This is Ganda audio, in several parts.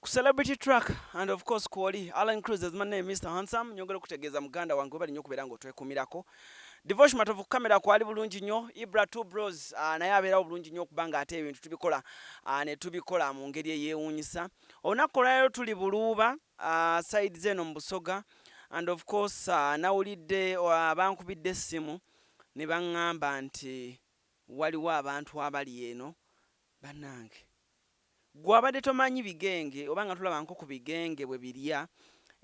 Celebrity track and of course Kwoli Alan Cruz as my name Mr. Handsome nyongera kutegeeza muganda wange bali nnyo kubeera ng'otwekumirako Devotion matovu kamera kwali bulungi nnyo Ibra two bros naye abeerawo bulungi nnyo okubanga ate ebintu tubikola ne tubikola mu ngeri eyeewuunyisa olunaku olwaleero tuli Buluuba side zeno mu Busoga and of course nawulidde bankubidde essimu ne baŋŋamba nti waliwo abantu abali eno bannange gwabadde tomanyi bigenge obanga tulaba nko ku bigenge bwe birya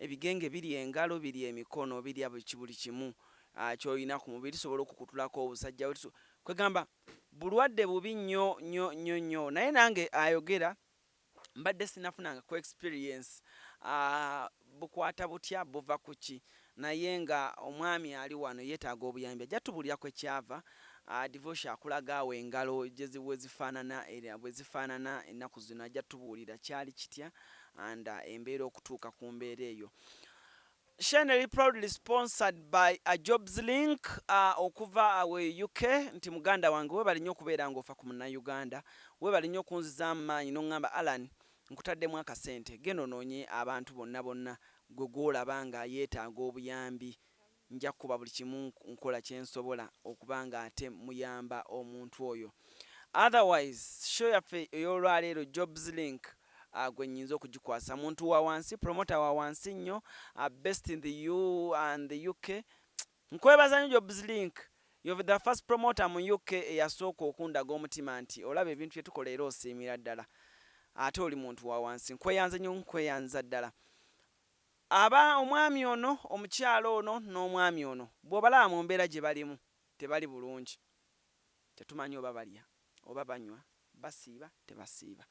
ebigenge biri engalo biri emikono biri buli kimu ky'olina ku mubiri sobola okukutulako obusajja wetu kwegamba bulwadde bubi nnyo naye nange ayogera mbadde sinafunanga ku experience bukwata butya buva ku ki naye nga omwami ali wano yeetaaga obuyambi ajja tubulyako ekyava Devotion akulaga awo engalo bwe zifaanana era bwe zifaanana ennaku zino ajja tubuulira kyali kitya and embeera okutuuka ku mbeera eyo. Channel proudly sponsored by a Jobs Link okuva awe UK nti muganda wange we bali nnyo okubeera ng'ofa ku munnayuganda we bali nnyo okunzizaamu maanyi n'oŋŋamba Alan nkutaddemu akasente genda onoonye abantu bonna gwe gw'olaba nga yeetaaga obuyambi nja kuba buli kimu nkola kye nsobola okubanga ate muyamba omuntu oyo. Otherwise show yaffe ey'olwaleero Jobs Link gwe nnyinza okugikwasa muntu wa wansi promoter wa wansi nnyo best in the U and the UK nkwebaza nnyo Jobs Link you're the first promoter mu UK eyasooka okundaga omutima nti olaba ebintu bye tukola era osiimira ddala ate oli muntu wa wansi nkweyanza nnyo nkweyanza ddala omwami ono omukyalo ono n'omwami ono bw'obalaba mu mbeera gye balimu tebali bulungi tetumanyi oba balya oba banywa basiiba tebasiiba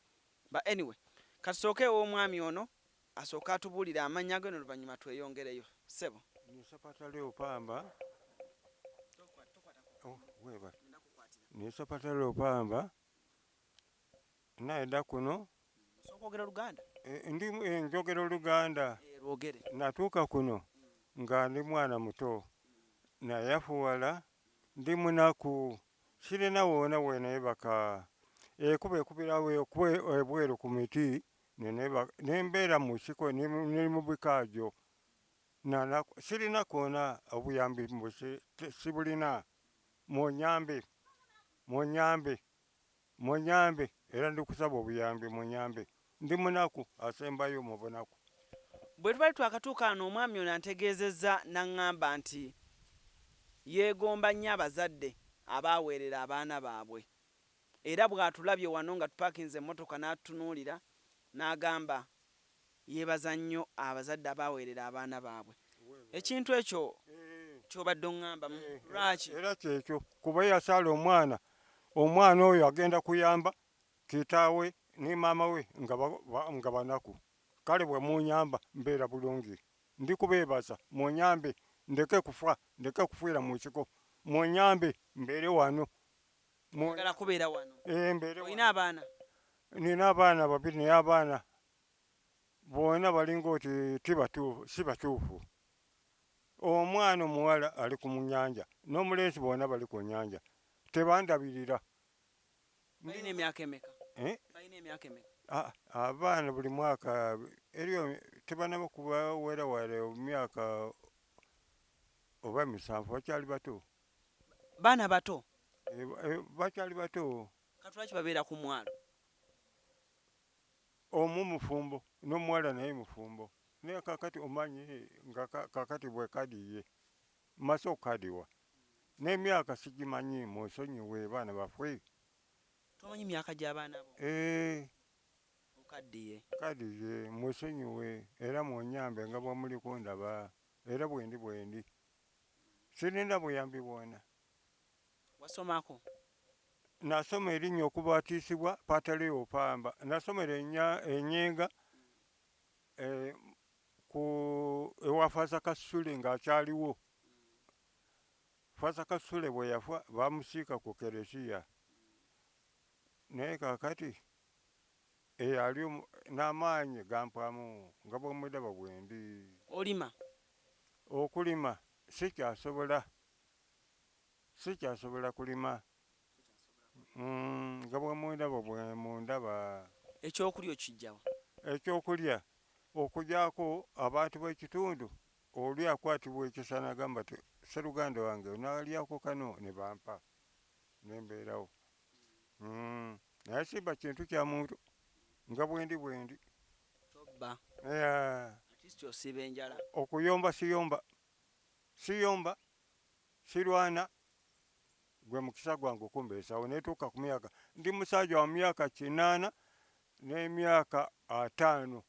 but anyway kasooke ew'omwami ono asooka atubuulira amannya ge n'oluvannyuma tweyongereyo ssebo nisapatale opamba nisapatale opamba naeda kuno sokwogera Luganda ndi njogera Oluganda lwogere natuuka kuno nga ndi mwana muto nayafuwala ndi munaku sirina woona weenebaka ekuba ekubirawo ebweru ku miti nembeera mu kiko ne mu bikaajo sirina koona obuyambi sibulina munyambe era ndikusaba obuyambi munyambe ndi munaku asembayo mu bunaku bwe tubali twakatuuka ano omwami ono antegeezezza n'aŋŋamba nti yeegomba nnyo abazadde abaaweerera abaana baabwe era bw'atulabye wano nga tupaakinze emmotoka n'atunuulira n'agamba yeebaza nnyo abazadde abaaweerera abaana baabwe ekintu ekyo ky'obadde oŋŋambamu lwaki era kyekyo kuba yasaala omwana oyo agenda kuyamba kitaawe ne maama we nga banaku kale bwe munyamba mbeera bulungi ndi kubeebaza munyambe ndeke kufiira mu kiko munyambe mbeere wano oyagala kubeera wano olina abaana nina abaana babiri naye abaana boona balinga oti si batuufu omwana omuwala ali ku nnyanja n'omulenzi boona bali ku nnyanja tebandabirira balina emyaka emeka balina emyaka emeka abaana buli mwaka eriyo tebanaba kubawerawera emyaka oba 7 bakyali bato baana bato bakyali bato katulaki babeera ku mwalo omu mufumbo n'omuwala naye mufumbo naye kakati omanyi nga kakati bwe kadiye maze okukadiwa n'emyaka sigimanyi musonyiwe baana baffe tomanyi myaka gy'abaana bo kadiye musonyiwe era munyambe nga bwemuli kundaba era bwendi sirina buyambi bwona wasomako nasoma erinnya okubatiisibwa patale opamba nasomera enyenga ewa Faza Kasule ng'akyaliwo Faza Kasule bwe yafa bamusiika ku keresiya naye kakati eyali n'amaanyi gampamu nga bwemudaba bwendi olima okulima sikyasobola kulima nga bwemundaba ekyokulya okijjawa ekyokulya okugyako abantu b'ekitundu oli akwatibwa ekisa n'agamba ti sseruganda wange onaalyako kano ne bampa nembeerawo. Naye siba kintu kya muntu nga bwendi tobba Yeah. ati osiba enjala Okuyomba siyomba sirwana gwe mukisa gwange okumbeesawo netuuka ku myaka ndi musajja wa myaka 80 n'emyaka 5.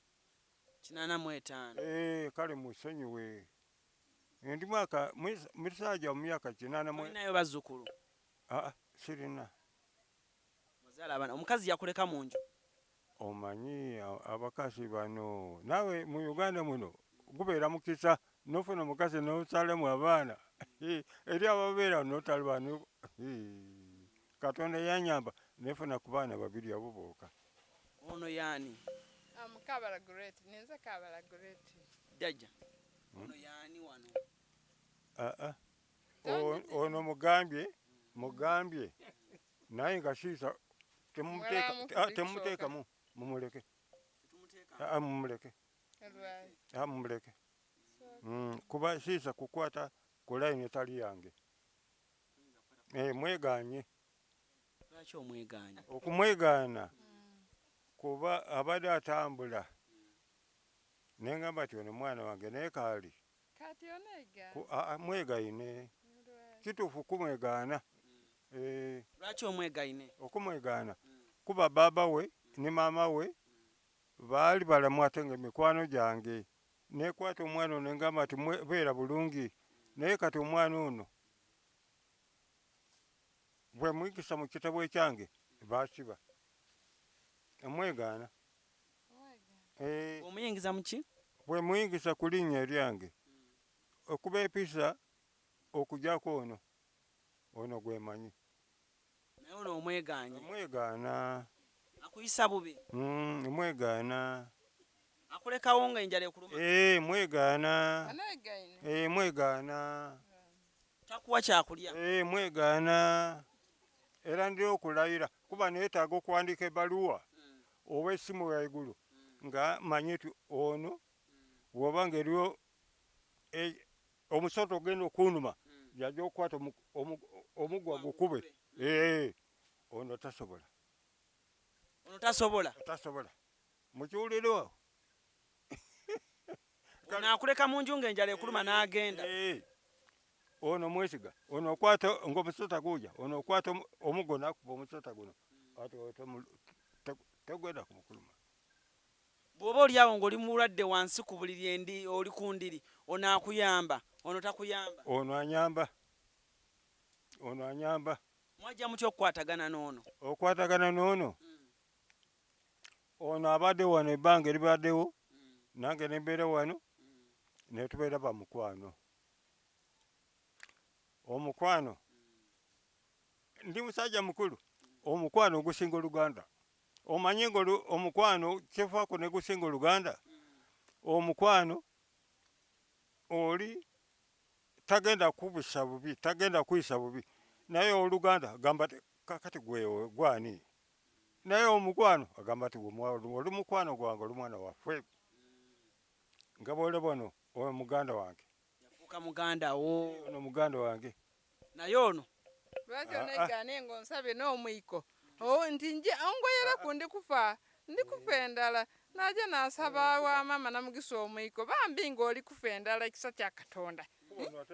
85 kale musonyiwe ndi musajja wa myaka 80 nayo bazzukulu sirina wazaala abana omukazi yakuleka mu nju omanyi abakazi bano naawe mu Uganda muno gubeera mukisa nofuna omukazi nosalemu abaana eri ababeera notalibano Katonda yanyamba nefuna ku baana 2 abo bokka. ono yaani Kabala great ninze kabala great jajja ono yaani wano ono mugambye naye nga siisa temumuteekamu mumuleke mumuleke kuba siisa kukwata ku layini etali yange mweganye lwaki omwegaanya okumwegaana kuba abadde atambula nengamba ti ono mwana wange naye kaali kati onega mwegaine kituufu kumwegaana lwaki omwegaine okumwegaana kuba baba we ne maama we baali balamu ate nga mikwano gyange nekwata omwana ono nengamba ti beera bulungi naye kati omwana ono bwe muyigisa mu kitabo ekyange basiba omwegaana omuyingiza muki bwe muyingisa ku linnya eryange okuba episa okugyako ono gwemanyi naye ono omwegaanye omwegaana akuyisa bubi omwegaana akulekawo nga enjala ekuluma mwegaana mwegaana takuwa kyakulya mwegaana era ndina okulayira kuba neetaaga okuwandiika ebbaluwa oba essimu yaigulu nga manyi ti ono bwoba nga eriwo omusoto ogenda okunuma yajja okukwata omugwa gukube ono tasobola mukiwulirwa ono akuleka mu nju ng'enjala ekuluma n'agenda ono mwesiga ono okwata ng'omusota guja ono okwata omuggo nakuba omusota guno ati tegwenda kumukuluma bw'oba oli awo ng'oli mulwadde wansi ku buliri endi oli ku ndiri ono akuyamba ono takuyamba ono anyamba mwajja mutya okukwatagana n'ono okwatagana n'ono ono abadde wano ebbanga eribaddewo nange nembeera wano netubeera bamukwano omukwano ndi musajja mukulu omukwano ogusinga oluganda omanyi nga omukwano kyefaako ne gusinga oluganda omukwano oli tagenda kubisa bubi tagenda kuyisa bubi naye oluganda agamba kakati gwe gwani naye omukwano agamba ti oli mukwano gwange oli mwana waffe nga bwolaba ono muganda wange yafuuka muganda wo ono muganda wange naye ono lwaki onegane ng'onsabye n'omwiko nti nje ongoyera ku ndikufa endala naje nasaba wa mama namugisa omwiko bambi ng'oli kufa endala ekisa kya Katonda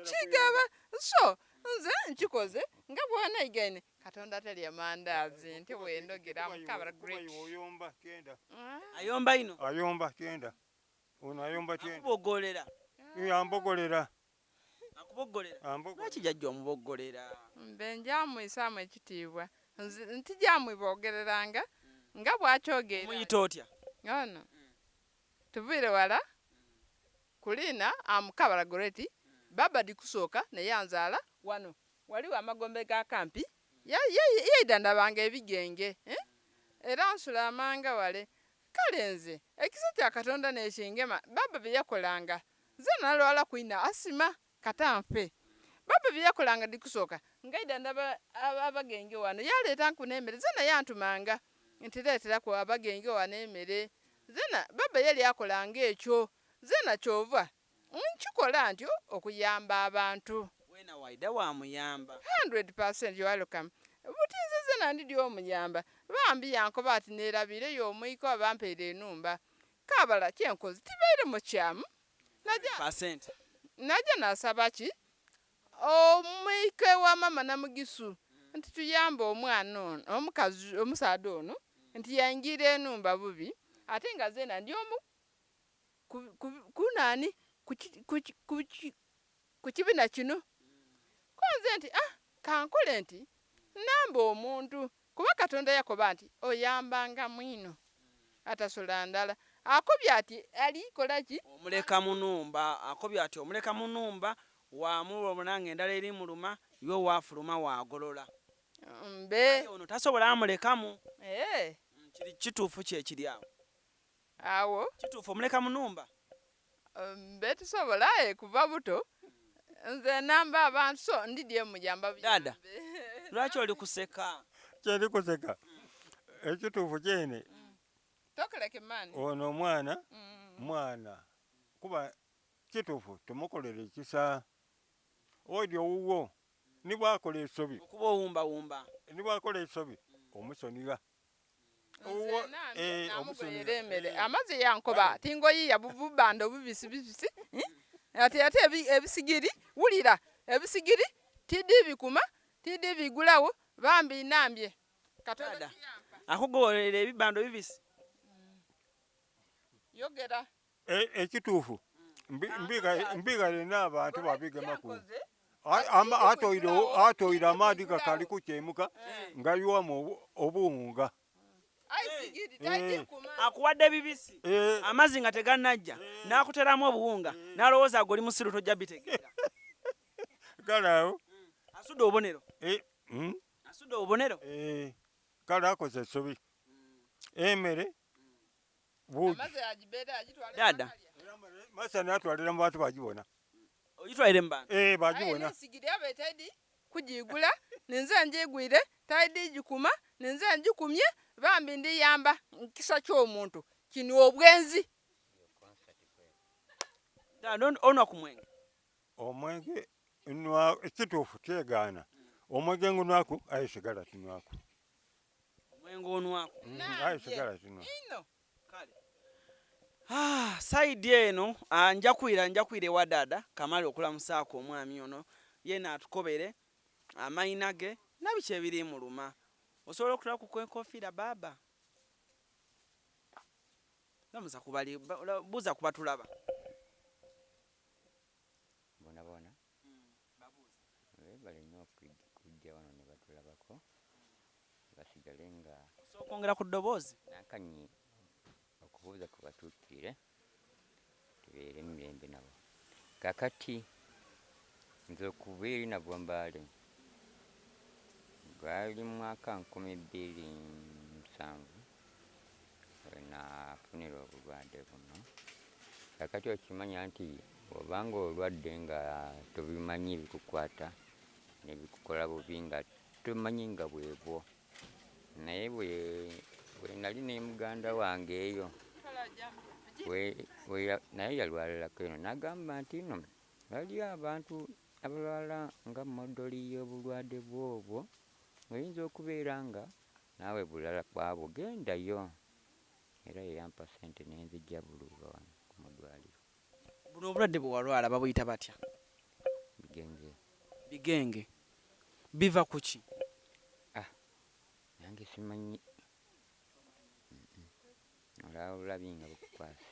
kigaba so nze nkikoze nga bw'oneigane Katonda talya mandaazi nti wendogera mukabala great ayomba ino ayomba kyenda ono ayomba kyenda akubogolera ambogolera lwaki jajja omuboggolera mbe njamwisaamu ekitiibwa nti jamwibogereranga nga bw'akyogera muyita otya ono tuviire wala kulina amukabala great baba dikusooka naye anzaala wano waliwo amagombe ga kampi yeida ndabanga ebigenge era nsula amanga wale kale nze ekisa kya Katonda n'ekingema baba bye yakolanga nze nalwala kwina asima katanfe baba bye yakolanga dikusooka ngaida ndaba abagenge wano yaleeta nkuna emmere ze naye antumanga nti leeteraku abagenge wano emmere zena baba yali akolanga ekyo zena kyova nkikola ntyo okuyamba abantu wena waida wamuyamba 100% you are welcome butinze zena ndidi omuyamba bambi yankoba ati nerabireyo omwiko bampeere enumba kabala kyenkozi tibeire mu kyamu naja nasaba ki omwike wa mama namugisu nti tuyamba omwana ono omukazi omusaadha ono nti yangira enumba bubi ate nga zena ndi omu kunani kukibina kino konze nti kankole nti namba omuntu kuba Katonda yakoba nti oyambanga mwino atasola ndala akobya ati alikola ki omuleka munumba akobya ati omuleka munumba wamubonanga endala eri muluma yo wafuluma wagolola mbe ono tasobola amulekamu kiri kituufu kyekiri awo kituufu omuleka munumba mbe tusobola kuva buto nze namba abantu so ndidi emujamba dada lwaki oli kuseka kyeri kuseka ekituufu kyene tokeleke mani ono mwana kuba kituufu tumukolere ekisa oyo owuwo nibwakola esobi okuba owumbawumba nibwakola esobi omusonyiga namugoyeremere amaze yankoba tingoyiya bubando bubisi ate ebisigiri wulira ebisigiri tidi bikuma tidi bigulawo bambi nambye Katonda akugolera ebibando bibisi yogera ekituufu mbigale n'abantu babigemaku atoire amaadi gakali kukyemuka nga yuwamu obuwunga akuwadde bibisi amazzi nga teganajja nakuteramu obuwunga nalowooza goli musiru tojja bitegeera galaawo asudde obubonero asudde obubonero kale akoze esobi emere buugi dada masana atwalira mu bantu bagibona oyitwalire mu bantu bagibona kujigula ninze njigwire taidi jikuma ninze njikumye bambi ndiyamba nkisa ky'omuntu kino obwenzi ono kumwenge omwenge ekituufu kyegaana omwenge ngunwaku ayisigala tunwaku omwenge onwaku ayisigala tunwa saidi eno njakwire wa dada kamali okulamusaako omwami ono yena atukobere amayina ge nabiki ebiri muluma osobola okutula ku enkofiira baba lamuza kubali buza kuba tulaba bona balina okujja wano ne batulabako basigale nga okwongera ku ddoboozi nakanyi okubuuza ku batuukire tubeere mirembe nabo kakati nze okuva eri nabwambaale gwali mwaka 2007 wenafunira obulwadde buno kakati okimanya nti obanga olwadde nga tobimanyi ebikukwata nebikukola bubi nga tomanyi nga bwebwo naye bwe nali ne muganda wange eyo naye yalwalalako eno nagamba nti no bali abantu abalwala nga modoli y'obulwadde bwobwo oyinza okubeera nga naawe bulala kwabo gendayo era yeyampa sente nenzijja buluuba wano ku mudwaliro buno obulwadde bwe walwala babuyita batya bigenge biva ku ki nange simanyi olaba bulabi nga bukukwasa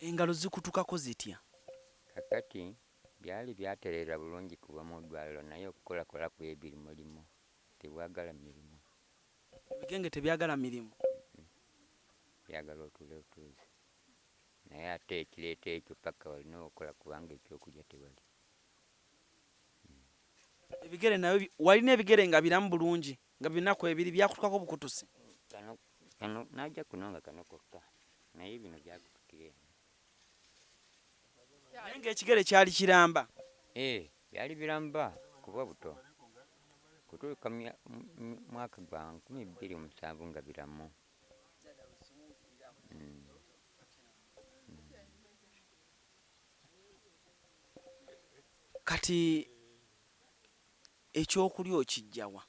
engalo zikutukako zitya kakati byali byaterera bulungi kuba mu ddwaliro naye okukolakola kw'ebirimulimu tebwagala mirimu ebigenge tebyagala mirimu byagala otuule otuuze naye ate ekireeta ekyo paka walina okukola kubanga ekyokulya tewali ebigere nayo walina ebigere nga biramu bulungi nga binaku ebiri byakutukako bukutusi kano najja kuno nga kano kokka naye bino byakutukire naye ng'ekigere kyali kiramba byali biramba kuba buto kutuuka mwaka gwa 2007 nga biramu kati ekyokulya okijjawa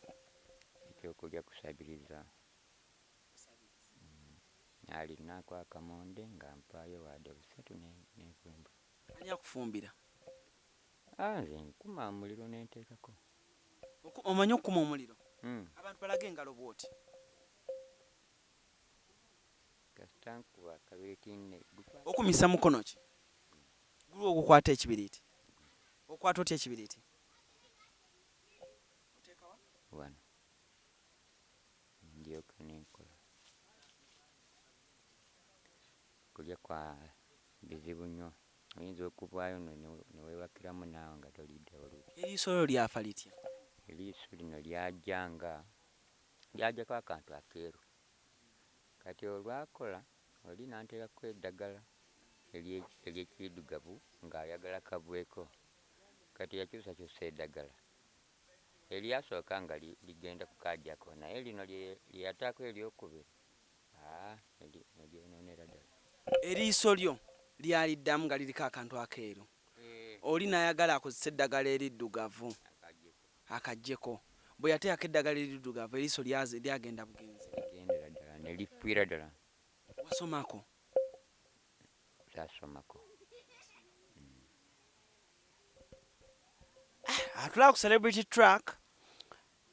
ekyokulya kusabiriza alinaako akamonde nga mpaayo wadde busatu nekwemba. ani akufumbira Nze nkuma muliro nenteekako. omanyi okukuma omuliro abantu balaga engalo bwoti kasita nkuba akabeeti nne okumisa mukono ki guli ogukwata ekibiriiti okwata otya ekibiriiti wano ndyoka nenkola. Kulya kwa bizibu nnyo, oyinza okuvaayo neweewakiramu naawe nga tolidde olulyo. eriiso lyo lyafa litya Eriiso lino lyajjako akantu akeeru, kati olwakola oli nanteekako eddagala ery'ekiddugavu ng'ayagala kaveeko, kati yakyusakyusa eddagala eryasooka nga ligenda kukajjako, naye lino lyeyataako eryokubiri neryonoonera ddala. eriiso lyo lyaliddamu nga liriko akantu akeeru oli nayagala akozesa eddagala eriddugavu akajjeko bwe yateekako eddagala eriddugavu eriiso lyagenda bugenzi ligendera ddala ne lifiira ddala. wasomako Sasomako. atulaba ku celebrity track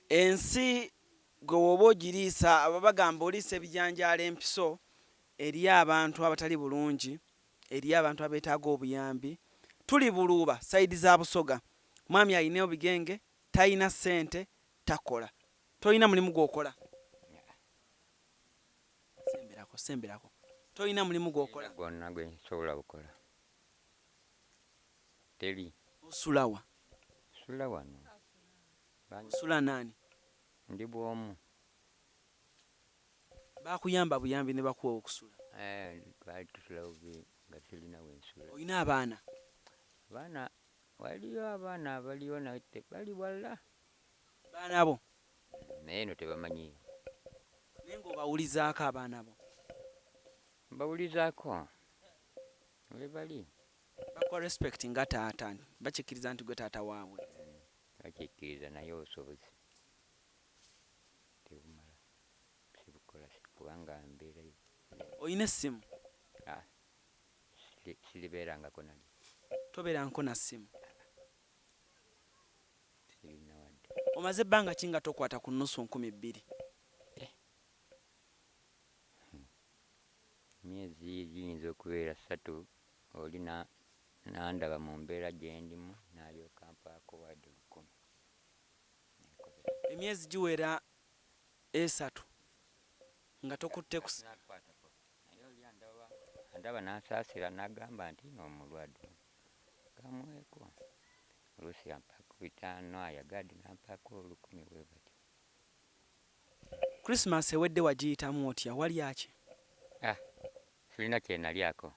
ensi gwe woba ogiriisa aba bagamba oliisa ebijanjaalo empiso eri abantu abatali bulungi, eri abantu abeetaaga obuyambi. Tuli buluuba sayidi za Busoga, mwami alina obigenge, talina ssente, takola. Tolina mulimu gw'okola? Semberako. Tolina mulimu gw'okola? Gwonna gwe nsobola okukola. Teri. Osula wa? Sula wano. Osula nani? Ndi bw'omu. Bakuyamba buyambi ne bakuwa okusula? Twali tusula bubi nga sirina wensula. Olina abaana? Abaana waliyo abaana abaliyo naye tebali wala. Baana bo? Naye no tebamanyiyo. Naye ng'obawulizaako abaana bo? Mbawulizaako. We bali. Bakuwa respect nga taata, bakikkiriza nti gwe taata waabwe? Bakikkiriza naye obusobozi tebumala. Sibukola kubanga mbeerayo. Oyina essimu? Siribeerangako nali. Tobeerangako na ssimu? Sirina wadde. Omaze ebbanga ki nga tokwata ku nnusu 2,000? Myezi giyinza okubeera 3 oli nandaba mu mbeera gye ndimu n'alyoka ampaako wadde 10. Emyezi giwera 3 nga tokutte naye oli andaba n'asaasira n'agamba nti n'omulwadde gamuweeko oluusi ampaako 5 ayagadde n'ampaako 10 bwe batyo. Christmas ewedde wagiyitamu otya? Walya ki? Sirina kye nalyako.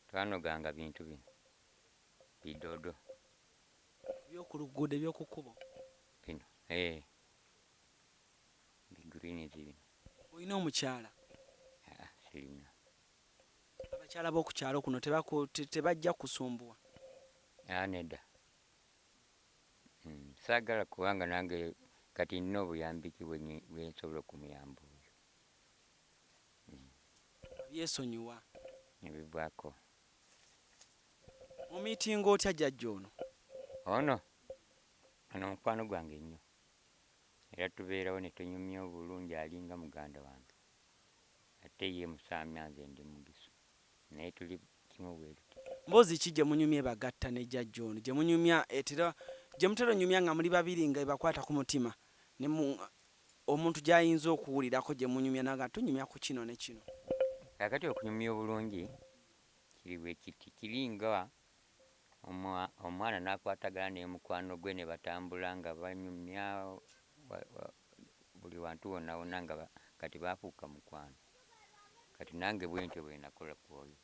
Twanoganga bintu bino bidoodo Ebyoku luguudo, ebyoku kkubo bino bigreens bino. Olina omukyala? Sirina. Abakyala b'oku kyalo kuno tebajja kusumbuwa? Nedda. Saagala kubanga nange kati nina obuyambi ki bwe nsobola okumuyamba oyo. Byesonyiwa? Nebivaako. Omiitinga otya jjajja ono? Ono mukwano gwange nnyo. Era tubeerawo ne tunyumya obulungi alinga muganda wange. Ate ye musaamya nze ndi mugisu. Naye tuli kimu bwe tuti. Mbozi ki gye munyumya bagatta ne jjajja ono? Gye munyumya gye mutera onyumya nga muli babiri nga ebakwata ku mutima. Omuntu gy'ayinza okuwulirako gye munyumya naga tunyumya ku kino ne kino. Kakati okunyumya obulungi kiri bwe kiti. Kiri nga omwana n'akwatagana ne mukwano gwe ne batambula nga banyumya buli wantu wonna wonna nga kati baafuuka mukwano. Kati nange bwe ntyo bwe nakola ku oyo.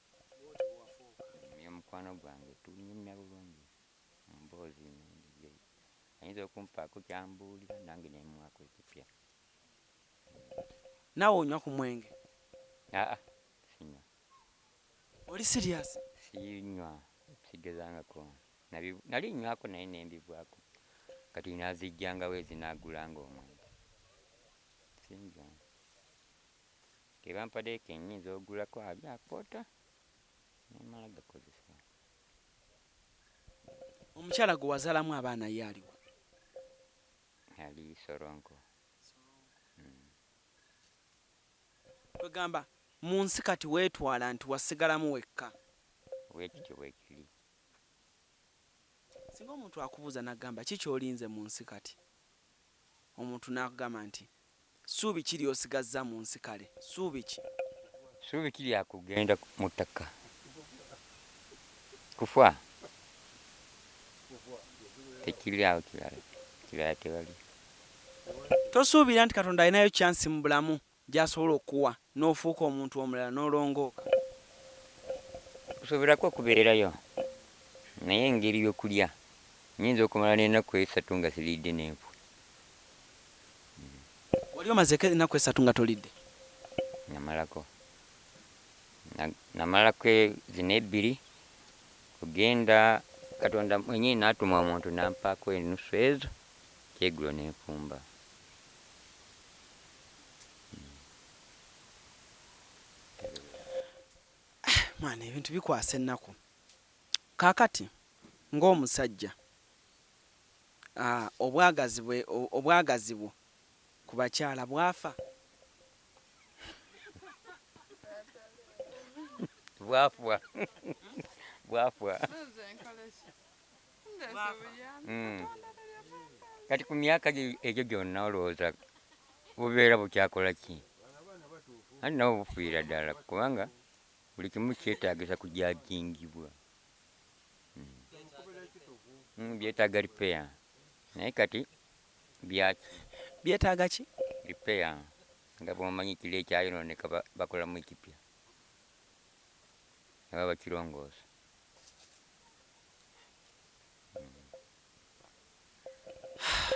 Nyumya mukwano gwange tunyumya bulungi. Mboozi ayinza okumpaako kyambuulira nange ne muwaako ekipya. Naawe onywa ku mwenge? Sinywa. Oli serious? Sinywa. Sigezangako. nali nywako naye nembivwako kati nazijjangawo ezinagulanga omwenge sinja kebampadeko ennyinza ogulako ali akota nemala gakozesa. omukyala gwe wazaalamu abaana ye aliwo? Ali Soronko. Twegamba mu nsi kati weetwala nti wasigalamu wekka. Weekityo bwekiri. Singa omuntu akubuuza n'agamba ki ky'olinze mu nsi kati, omuntu n'akugamba nti ssuubi kiri osigazza mu nsi kale, ssuubi ki? Ssuubi kiri akugenda mu ttaka kufa tekiri awo kirala tewali. Tosuubira nti Katonda alinayo chansi mu bulamu gy'asobola okuwa n'ofuuka omuntu omulala n'olongooka? Kusoberako okubeerayo naye engeri y'okulya nyinza okumala n'ennaku 3 nga siridde n'enfu. Wali omazeko ennaku 3 nga tolidde? Namalako zino 2 kugenda Katonda mwenyewe n'atuma omuntu n'ampaako enusu ezo kyeggulo n'enfumba. Mwana ebintu bikwasa ennaku. Kaakati ng'omusajja obwagazi bwo ku bakyala bwafa? Bwafwa. Kati ku myaka egyo gyonna olowooza bubeera bukyakola ki? Ati nabo bufiira ddala kubanga buli kimu kyetaagisa kujajingibwa. Byetaaga repair. Naye kati byaki? Byetaaga ki? Repair. Nga bw'omanyi kiri ekyayonooneka bakolamu ekipya. Aba bakirongoosa.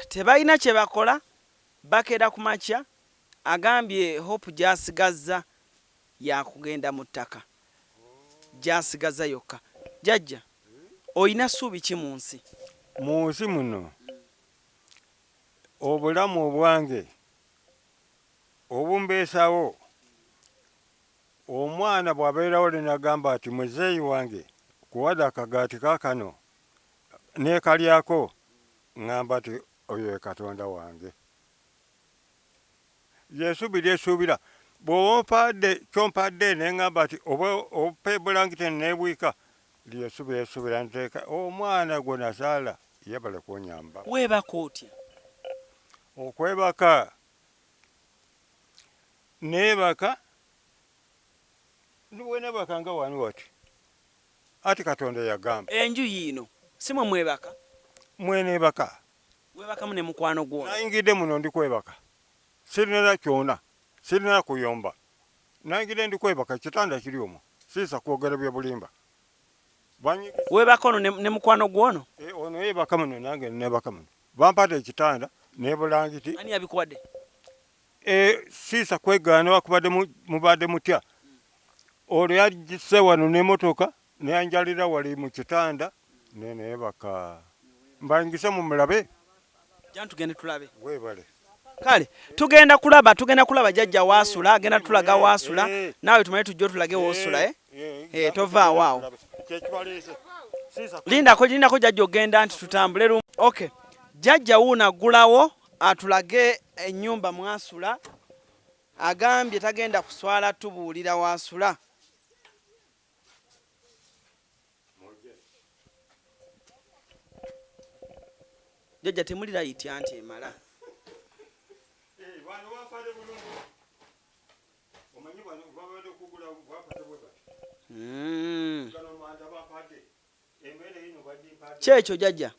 Tebalina kye bakola, bakeera ku makya. Agambye hope gy'asigazza yakugenda mu ttaka, gy'asigazza yokka. Jjajja, olina ssuubi ki mu nsi? Mu nsi muno obulamu obwange obumbeesawo, omwana bw'abeerawo nenagamba ati muzeeyi wange kuwadde akagaati kaakano neekalyako, ŋŋamba ati oyo ye Katonda wange. Yesuubi lyesuubira bw'oba ompadde kyompadde neŋŋamba ati oba ope bulangiti neebwika, lyesuubi lyesuubira nteeka omwana gwe nazaala yebale kunyamba. Weebaka otya? Okwebaka neebaka bwenebaka nga wani wati ati Katonda yagamba enju yiino si mwe mwebaka? Mweneebaka. Weebakamu ne mukwano gwo? Nayingidde muno ndi kwebaka, sirina kyona, sirina kuyomba, nayingidde ndi kwebaka, kitanda kiri omwo, siisa kwogera bya bulimba. Weebaka ono ne mukwano gwono? Ono yeebaka muno nange neebaka muno, bampadde ekitanda ne bulangiti. Ani yabikuwadde? Siisa kwegaana wakubadde mubadde mutya. Olwo yagisse wano n'emmotoka neyanjalira wali mu kitanda neneebaka. Mbangise mumulabe. Jana tugende tulabe. Weebale. Kale tugenda kulaba jjajja waasula, agenda tulaga waasula, naawe tumanye tujja tulage woosula. Tovaawo awo. Lindako jjajja ogenda nti tutambule lumu. Okay, jjajja wuuno aggulawo atulage ennyumba mwasula. Agambye tagenda kuswala tubuulira waasula. Jjajja temulira yiti anti emala. Kyekyo jjajja?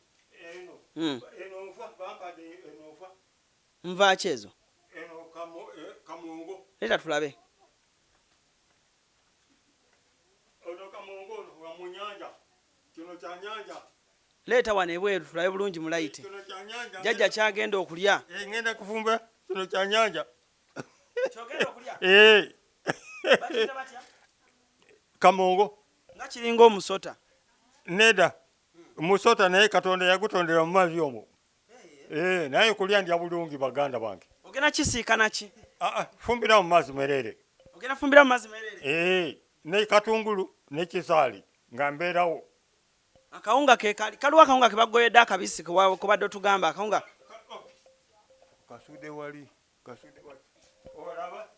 Nva ki ezo? Leeta tulabe. Leeta wano ebweru tulabe bulungi mu layiti. Jjajja kyagenda okulya. Ngenda kufumba kino kya nyanja. Kyogenda okulya? Bakiyita batya? Kamongo. Nga kiringa omusota. Neda. musota naye Katonda yagutondera mu mazzi omwo. Naye kulya ndya bulungi baganda bange. Ogenda kisiikana ki? Fumbira mu mazzi merere. Ogenda fumbira mu mazzi merere? Ne katungulu ne kisaali nga mbeerawo. Akawunga ke kaliwo akawunga ke bagoyedde akabisi kubadde otugamba akawunga. Kasude wali. Olaba?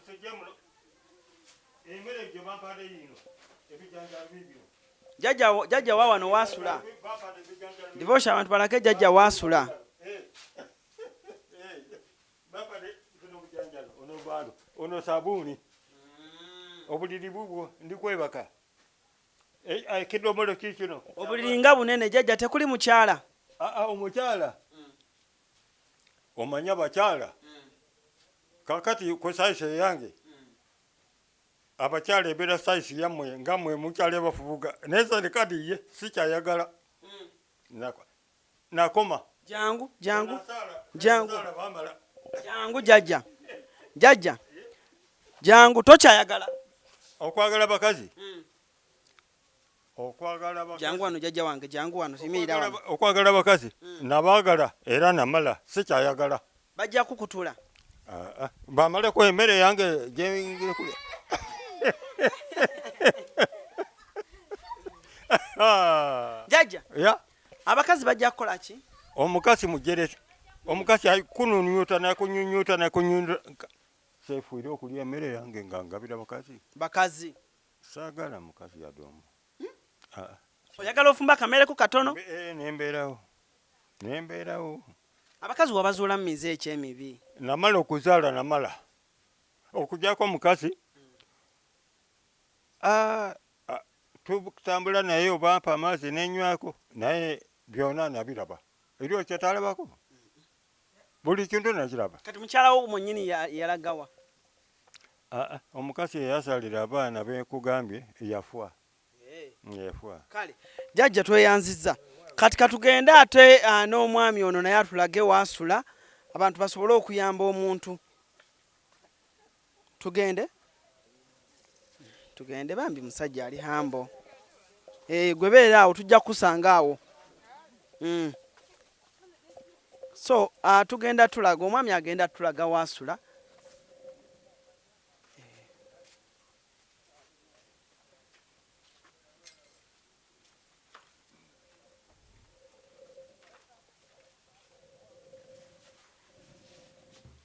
Sejemulo. Emere gye bampadde yino. Ebijanjaalo bibyo. Jajja wa wano waasula. Divorce abantu balake jajja waasula. Ono sabuuni. Obuliri bubwo ndikwebaka. Kidomolo kikino. Obuliri nga bunene jajja tekuli mukyala. Omukyala. Omanya bakyala. Kakati ku sayisi yange. Abakyala ebeera sayisi yammwe nga mmwe mukyala bafubuga. Naye sani kadi ye sikyayagala. Nakoma. Jangu jajja. Jangu tokyayagala. Okwagala bakazi. Jangu wano jajja wange, jangu wano simirira wano. Okwagala bakazi. Nabaagala era namala sikyayagala. Bajja kukutula. Bamaleko emmere yange gyengire kulya. Jajja. Ya. Abakazi bajja kukola ki? Omukasi mujerete. Omukasi ayikununyuta nakunyuta. Sefuire okulya emmere yange nga ngabira bakazi. Saagala mukazi yadomo. Oyagala ofumba akamere ku katono? Nembeerawo. Abakazi wabazuula mu mize ekyemibi. Namala okuzaala namala. Okugyako mukazi. Tutambula naye obampa amazzi nenywako naye byonna nabiraba. Eriyo kyetalabako. Buli kintu nakiraba. Kati mukyala wo mwennyini yalagawa? Omukazi yasalira abaana bekugambye yafwa. Kale jajja tweyanzizza. Kati katugende ate n'omwami ono naye atulage waasula abantu basobole okuyamba omuntu. Tugende Bambi musajja ali hambo. Gwe beera awo tujja kusanga awo. So tugenda tulaga omwami agenda tulaga waasula.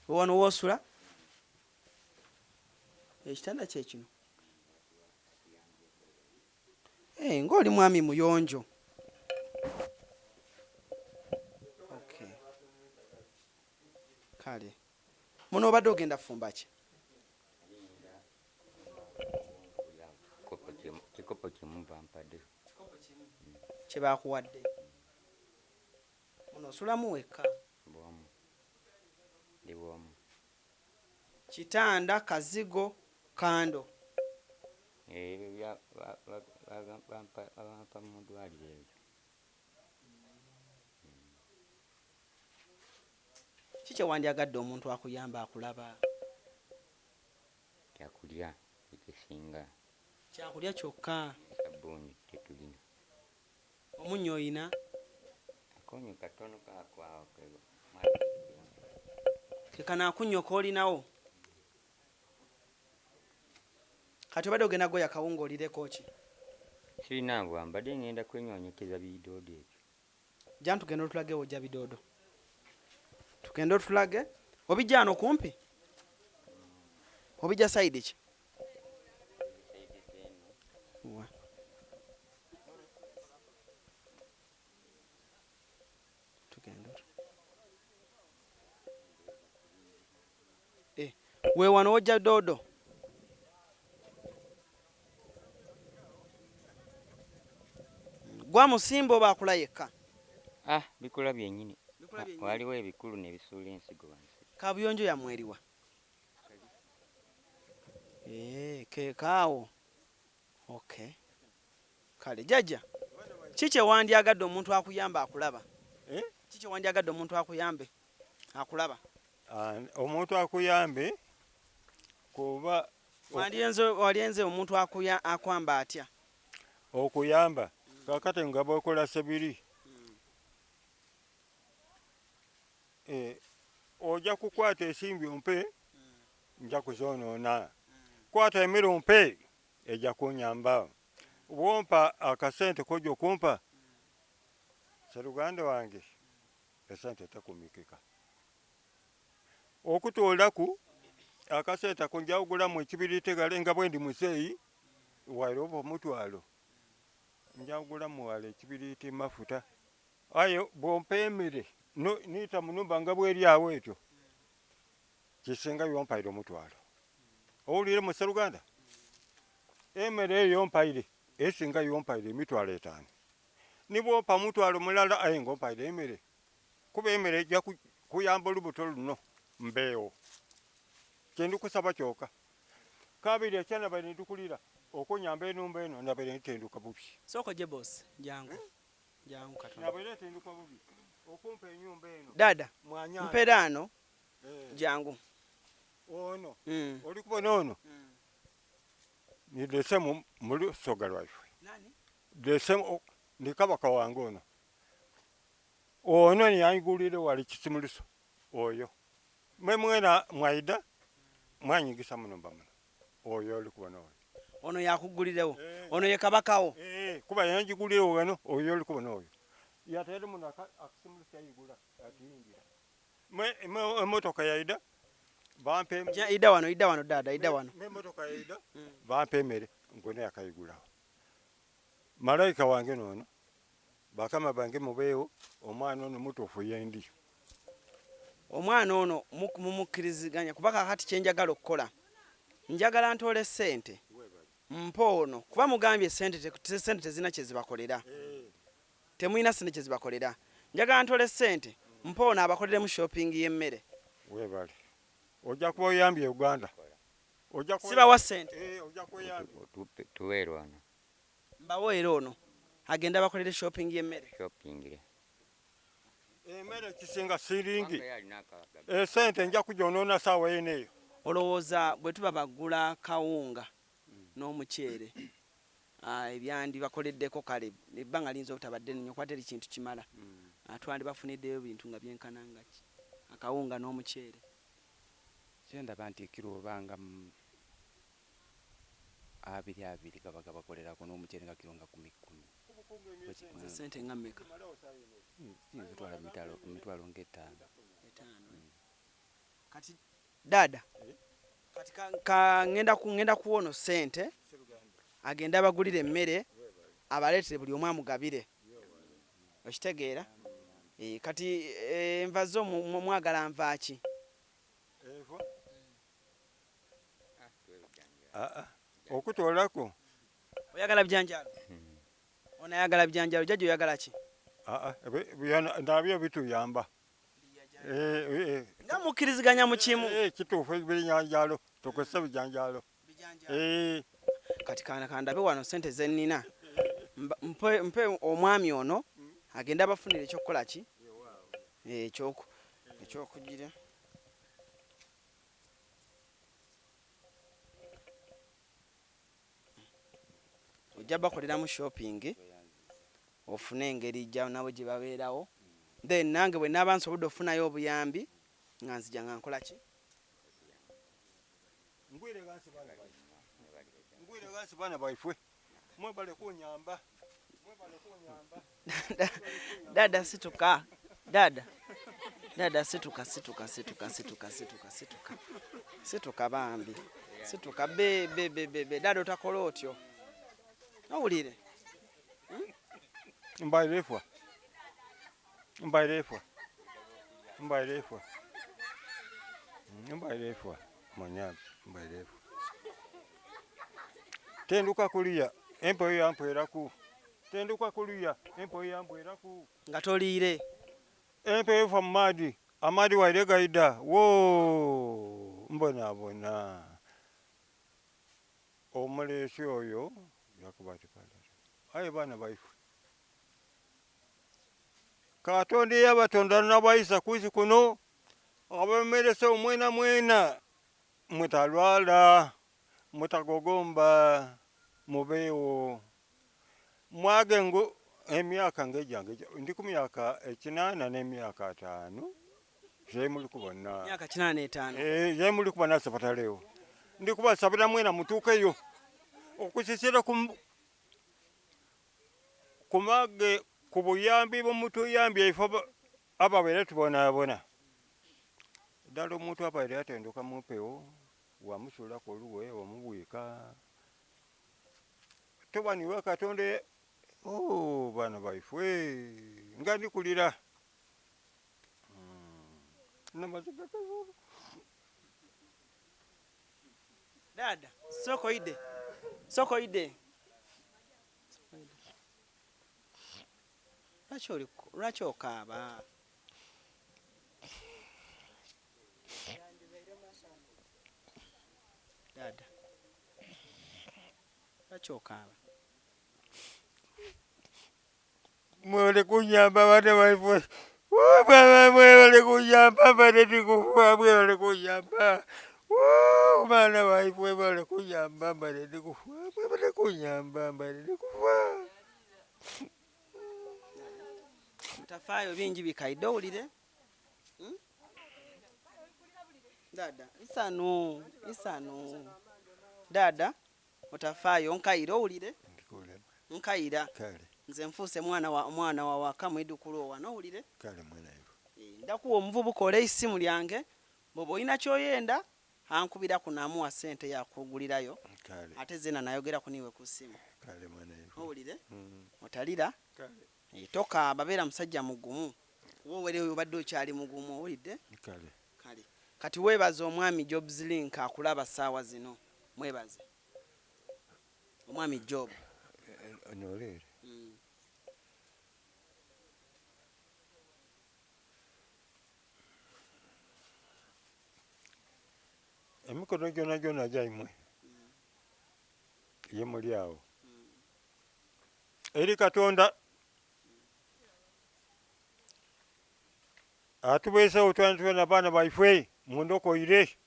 Wano woosula? Ekitanda kye kino. Ng'oli mwami muyonjo. Okay. Kale. Muno obadde ogenda fumba ki? Kikopo kimu bampadde. Kye baakuwadde. Muno osulamu wekka. Kitanda, kazigo, kando. Bampa mu ddwaliro eryo. Ki kye wandyagadde omuntu akuyamba akulaba? Kyakulya ekisinga. Kyakulya kyokka. Sabbuuni tetulina. Omunnyo oyina? Akonyo katono kakwawo Kekana akunnyo koolinawo? Kati obadde ogenda goya kawunga olireko ki? Sirina bwa mbadde ngenda kwenyonyekeza bidoodo ebyo. Jja tugende otulage wojja bidoodo. Tugende otulage. Obijja wano kumpi? Obijja sayidi ki? Tugende. We wano wojja doodo. Gwa musimbo baakula yekka. Bikula byennyini. Waliwo ebikulu nebisuula ensigo wansi. Kabuyonjo yamweriwa. Keekaawo. Okay. Kale jajja. Kiki wandyagadde omuntu akuyamba akulaba? Kiki wandyagadde omuntu akuyambe akulaba? Omuntu akuyambe kuba walienze omuntu akwamba atya? Okuyamba kakati nga bwokola sebiri ojja kukwata ensimbi ompe nja kuzoonoona kwata emmere ompe ejja kunyamba bwompa akasente kojja okumpa sseruganda wange esente tekumikika okutoolaku akasente ako nja kugulamu ekibiriiti gale nga bwe ndi muzeeyi wairoba omutwalo nja kugulamu wala ekibiriiti mafuta aye bwompa emmere niita munumba nga bweri awo etyo kisinga yompaire omutwalo owulire mu sseruganda emmere eyo yompaire esinga yompaire emitwalo 5 nibwompa mutwalo mulala aye ngaompaire emmere kuba emmere ejja kuyamba olubuto luno mbeewo kyendikusaba kyoka kabiri ekyanabaire ntukulira okunyamba enumba eno nabaire ntenduka bubi soko je boss jangu katonda nabaire ntenduka bubi okumpa enyumba eno dada mperano jangu ono oli kubona ono nidese mu lusoga lwaife dese ndi kabaka wange ono niyanyigulire wali kisimuluso oyo mwe mwena mwaida mwanyigisa munumba muno oyo oli kubona oyo ono yakugulirewo ono ye kabakawo kuba yanjigulirewo wano oyo oli kubona oyo yatere muno akisimuluso yayigula atiyingira emotoka yaida bampe ida wano dada ida wano emotoka yaida bampe emmere ngone yakayigulawo malayika wange nono bakama bange mubeewo omwana ono mutuufu yendi omwana ono mumukkiriziganya kuba kakati kyenjagala okukola njagala ntoole sente mpa ono kuba mugambye sente tezina kyezibakolera temuyina sente kyezibakolera njagala ntoole sente mpa ono abakoleremu shopping y'emmere webale ojja kuba oyambye Uganda sibawa sente ojja kweyambye tuweerwa wano mbaweera ono agenda bakolere shopping y'emmere emmere kisinga siringi esente nja kujonoona saawa yeneeyo olowooza bwe tuba bagula kawunga n'omuceere ebyandi bakoleddeko kale ebbanga liyinza obutabadde nnyo kuba teri kintu kimala twandi bafuniddeyo bintu nga byenkana nga ki akawunga n'omuceere kyendaba nti kiro obanga 2 gabaga bakolerako n'omuceere nga kiro nga 10 sente nga mmeka zitwala emitwalo nga 5 kati dada kati ngenda kuwono sente agenda abagulira emmere abaleetere buli omu amugabire okitegeera kati enva zo mwagala nvaaki okutoolako oyagala bijanjalo ono ayagala bijanjalo jjajja oyagala ki nabyo bituyamba nga mukkiriziganya mu kimu kituufu ebinyanjalo tukozesa bijanjalo kati kandabe wano sente zenina mpe omwami ono agenda abafunira ekyokukola ki ekyokugira ojja bakoleramu shopping ofune engeri jja nabo gye babeerawo then nange bwe naaba nsobodde ofunayo obuyambi nga nzija nga nkola ki ngwire gansi baana baifwe mwebale kunyamba dada situka dada situka bambi situka be dada otakola otyo owulire mbairefwa Munyumba mbairefwa tenduka kulia empoyo yampweraku tenduka kulia empoyo yambweraku nga toliire empoyo fa mumadi amadi waire gaida wo mbona omulesi oyo yakubatipada aye baana baifu katonda yabatonda nabaisa kwisi kuno abemerese omwena mutalwala mutagogomba mubeewo mwage ngo emyaka ng'egyange ndi ku myaka 8 n'emyaka 5 zemuli kubona myaka 85 zemuli kubona sapatalewo ndi kubasabira mwena mutuukeyo okusisira ku mage ku buyambi bw'omutuyambye ifo ababeere tubonaabona ddala omuntu abaire atenduka mupewo wamusuulako oluwe omubwika tobaniwe katonda baana baifwe nga ndikulira dada sokoide lwaki okaaba dada lwaki okaaba mwole kunyamba baana baifwe mwebale kunyamba bane ndikufa mwebale kunyamba baana baifwe bale kunyamba bane ndikufa mwebale kunyamba bane ndikufa mutafaayo bingi bikaide owulire dada isanu dada mutafaayo nkayira owulire nkayira nze nfuuse mwana wa waka mwidukulu wano owulire ndakuwa omuvubuka ole isimu lyange bwoba olina kyoyenda ankubira kunamuwa sente yakugulirayo ate zena nayogera kuniwe ku ssimu owulire otalira tokaaba beera musajja mugumu kuba owere oyo obadde okyali mugumu owulidde kale kati weebaze omwami Jobs Link akulaba ssaawa zino mwebaze omwami Job nolere emikono gyona gyaimwe ye muli awo eri katonda atubeesewo twana baana baifwe mundokoire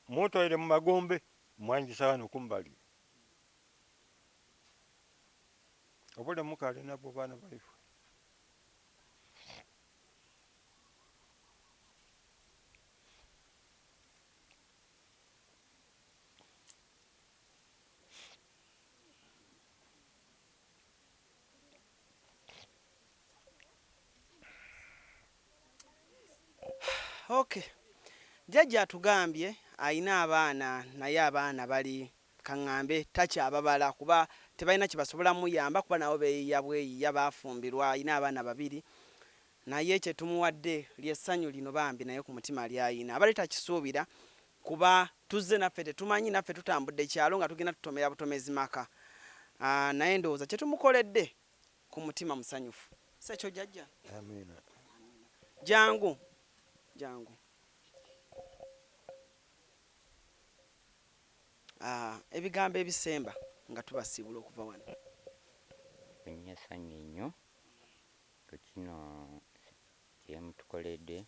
mutwaire mu magombe mwanjisa wano kumbali obule mukale nabo baana baifwe okay jjajja atugambye ayina abaana naye abaana bali kaŋŋambe takyababala kuba tebalina kyebasobola muyamba kuba nabo beeyiya bweyiya bafumbirwa ayina abaana 2 naye kyetumuwadde lyessanyu lino bambi naye ku mutima lyayina abali takisuubira kuba tuzze naffe tetumanyi naffe tutambudde kyalo nga tugenda tutomera butomezi maka naye ndowooza kyetumukoledde ku mutima musanyufu sekyo jjajja amina jangu ebigambo ebisemba nga tubasiibula okuva wano enyasanyu ennyo kino kyemutukoledde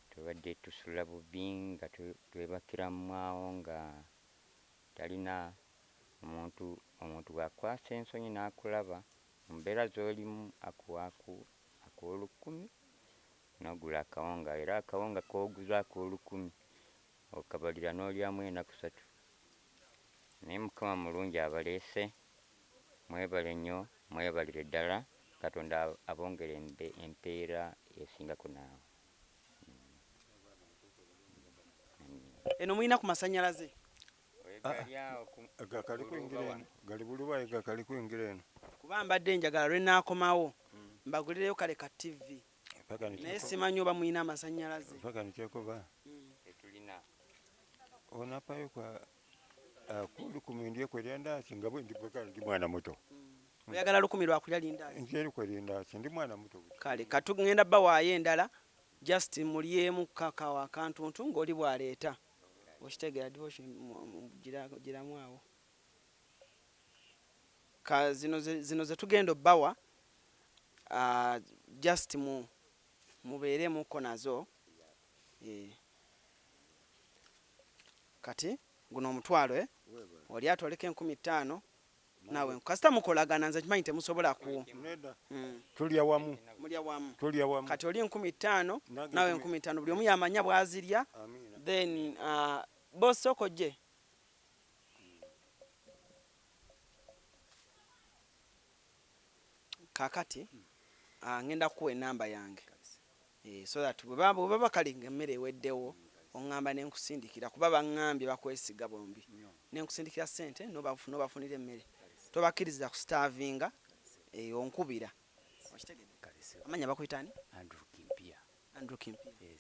tubadde tusula bubi nga twebakiramu nga talina omuntu bwakwasa ensonyi n'akulaba mu mbeera z'olimu akuwa ak'olukumi n'ogula akawunga era akawunga k'oguza ak'olukumi okabalira n'olyamu ennaku 3 naye mukama mulungi abaleese mwebale nnyo mwebalire ddala katonda abongere empeera esingako naawe eno mulina ku masannyalaze gali bulubayi gakali kwingira eno kuba mbadde njagala lwenaakomawo mbagulireyo kale ka TV naye simanyi oba mulina amasannyalaze paka nikyekoba tetulina onapayo kwa kulu ndye kweryandasi nga bwe ndi mwana muto oyagala 10 lwakulya lindazi nkyeri kweryandasi ndi mwana muto kale katugenda bawaayo endala just mulyemu kakawa akantuntu ng'oli bwaleeta okitegeera giramu awo zino ze tugenda obbawa just mubeeremuko nazo kati guno omutwalo oli atoleka 15,000 nawe kasita mukolagana nze kimanyi temusobola ku Nedda. Mm. Tulya wamu. mulya wamu Tulya wamu. kati oli 15 Nange nawe nkumi- 15 buli omu yamanya bwazirya Amina. then boss okojje kakati ngenda kuwa enamba yange so that bwe baba bakalinga emmere eweddewo oŋŋamba nenkusindikira kuba baŋŋambye bakwesiga bombi nenkusindikira ssente nobafunira emmere tobakkiriza ku starvinga onkubira okitegedde amanya bakuyitani Andrew Kimpia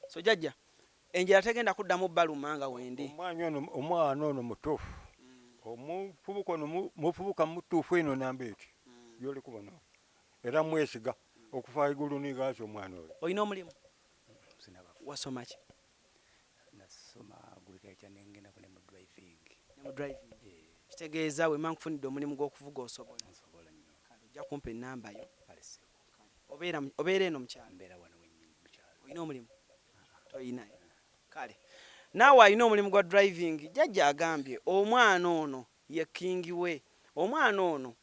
so jajja enjala tegenda kuddamu baluma nga wendi Omwana ono mutuufu. Omuvubuka ono muvubuka mutuufu eno namba eti. Byoli kubona. Era mwesiga okufa igulu nigaasi omwana oyo. olina omulimu Sinaba wasoma ki nasoma agriculture nengenda ku ne mu driving. ne mu driving kitegeeza we mankufunidde omulimu gw'okuvuga osobola Nsobola nnyo. ojja kumpa ennamba yo Alese. obeera eno mukyalo Mbeera wano wennyini mu kyalo. olina omulimu toyinayo kale naawe alina omulimu gwa driving jjajja agambye omwana ono ye kingi we omwana ono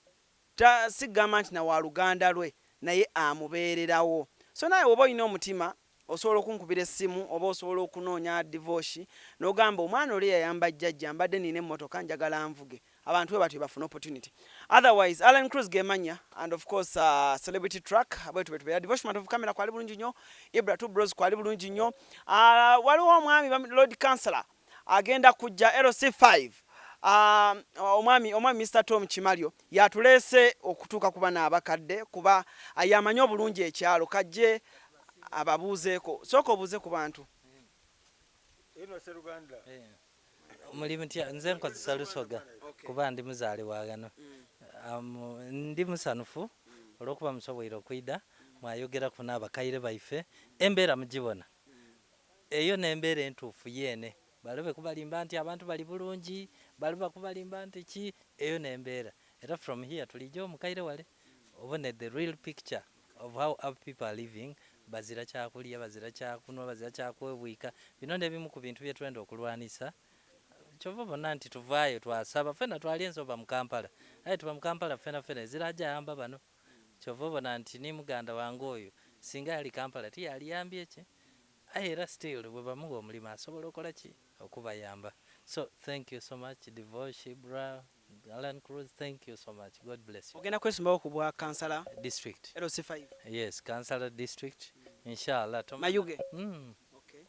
tasigamba nti na wa luganda lwe naye amubeererawo so naye oba olina omutima osobola okunkubira essimu oba osobola okunoonya divorce n'ogamba omwana oli yayamba jjajja mbadde nina emmotoka njagala nvuge abantu we batyo bafuna opportunity otherwise Alan Cruz gemanya and of course celebrity track bwetu betubeera divorcement of camera kwali bulungi nnyo Ibra 2 Bros kwali bulungi nnyo waliwo omwami Lord Councillor agenda kujja LC5 omwami Mr Tom Chimalyo yatuleese okutuuka kuba n'abakadde kuba yamanyi obulungi ekyalo kajje ababuuzeeko sooka obuuze ku bantu Eno Seruganda. Mulimu ntya nze nkozesa lusoga kuba ndi muzaale wagano ndi musanufu olw'okuba musobwire okwida mwayogera ku n'abakaire baife embeera mugibona eyo n'embeera entuufu yeene balobe kubalimba nti abantu bali bulungi baloba kubalimba nti ki eyo n'embeera era from here tulijja omukaire wale obone the real picture of how other people are living bazira kyakulya bazira kyakunwa bazira kyakwebwika bino n'ebimu ku bintu bye twenda okulwanisa kyova bonna nti tuvaayo twasaba fena twali ensoba mu Kampala aye tuba mu Kampala fena ezirajayamba bano kyova obona nti ni muganda wange oyo singa yali Kampala tiyaliyambye ki aye era still bwe bamuwa omulimu asobola okola ki okubayamba so thank you so much Divorce Ibra Alan Cruz thank you so much God bless you ogenda kwesimbawo ku bwa kansala district LC5 yes Kansala district inshallah Mayuge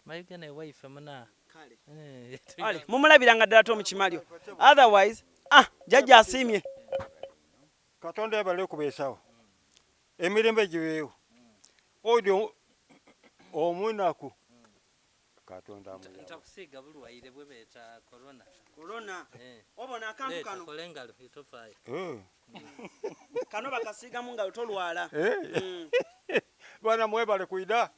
Mayuge ne wife muna kale eh ale mumulabiranga ddala Tom Chimalyo otherwise jajja asiimye Katonda yabale kubeesawo. Emirembe gibeewo. Oyo omunaku. Katonda amuyamba. ntakusiga bulwaire bwe beta corona obona akantu kano kola engalo itofaayo kano bakasiigamu nga tolwala Bana mwebale kwida.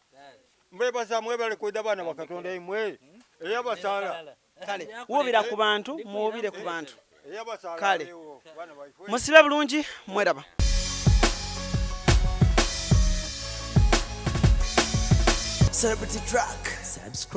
Mbebaza mwebale kwida bana bakatonda imwe. Eyabasala. kale wubira ku bantu muwubire ku bantu Eyabasala. Kale. Bana baifwe. musibe bulungi mweraba Celebrity Track subscribe